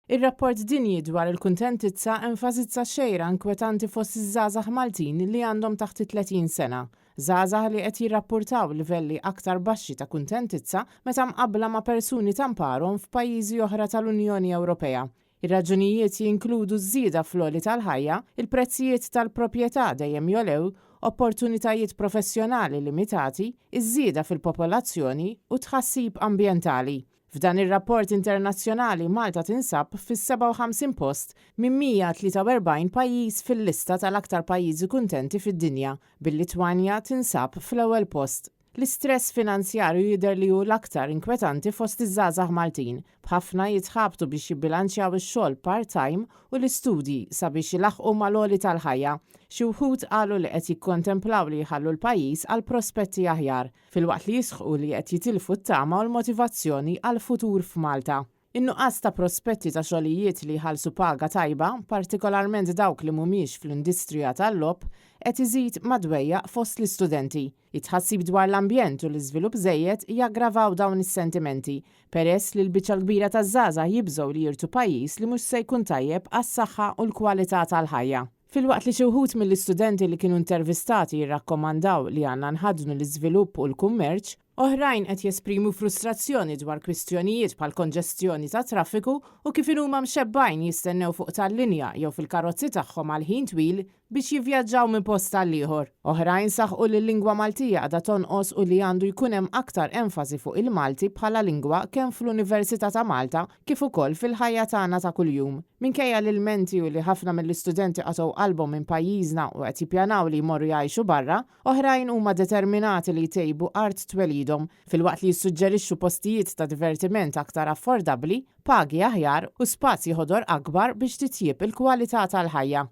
Ir-rapport dinji dwar il-kuntentizza enfasizza xejra inkwetanti fost iż-żgħażagħ Maltin li għandhom taħt 30 sena. Żgħażagħ li qed jirrappurtaw livelli aktar baxxi ta' kuntentizza meta mqabbla ma' persuni ta' mparhom f'pajjiżi oħra tal-Unjoni Ewropea. Ir-raġunijiet jinkludu żieda fl-għoli tal-ħajja, il-prezzijiet tal-proprjetà dejjem jolew, opportunitajiet professjonali limitati, iż-żieda fil-popolazzjoni u tħassib ambjentali. F'dan ir-rapport internazzjonali Malta tinsab fis-57 post minn 143 pajjiż fil-lista tal-aktar pajjiżi kuntenti fid-dinja, bil-Litwanja tinsab fl-ewwel post. L-istress finanzjarju jidher li hu l-aktar inkwetanti fost iż-żgħażagħ Maltin, b'ħafna jitħabtu biex jibbilanċjaw ix-xogħol part-time u l-istudji sabiex ilaħqu mal-għoli tal-ħajja. Xi wħud qalu li qed jikkontemplaw li jħallu l-pajjiż għal prospetti aħjar, filwaqt li jisħqu li qed jitilfu t-tama u l-motivazzjoni għal futur f'Malta. In-nuqqas ta' prospetti ta' xogħlijiet li jħallsu paga tajba, partikolarment dawk li mhumiex fl-industrija tal-logħob, qed iżid madwejjaq fost l-istudenti. It-tħassib dwar l-ambjent u l-iżvilupp żejjed jaggravaw dawn is-sentimenti, peress li l-biċċa l-kbira taż-żgħażagħ jibżgħu li jirtu pajjiż li mhux se jkun tajjeb għas-saħħa u l-kwalità tal-ħajja. Fil-waqt li xi wħud mill-istudenti li kienu intervistati jirrakkomandaw li għandna nħaddnu l-iżvilupp u l-kummerċ, oħrajn qed jesprimu frustrazzjoni dwar kwistjonijiet bħal konġestjoni ta' traffiku u kif huma mxebbajn jistennew fuq tal-linja jew fil-karozzi tagħhom għal ħin twil biex jivvjaġġaw minn post tal-ieħor. Oħrajn saħqu li l-lingwa Maltija għadha tonqos u li għandu jkun hemm aktar enfasi fuq il-Malti bħala lingwa kemm fl-Università ta' Malta kif ukoll fil-ħajja tagħna ta' kuljum. Minkejja l-ilmenti u li ħafna mill-istudenti qatgħu qalbhom minn pajjiżna u qed jippjanaw li jmorru jgħixu barra, oħrajn huma determinati li jtejbu art twelidhom filwaqt li jissuġġerixxu postijiet ta' divertiment aktar affordabbli, pagi aħjar u spazji ħodor akbar biex titjieb il-kwalità tal-ħajja.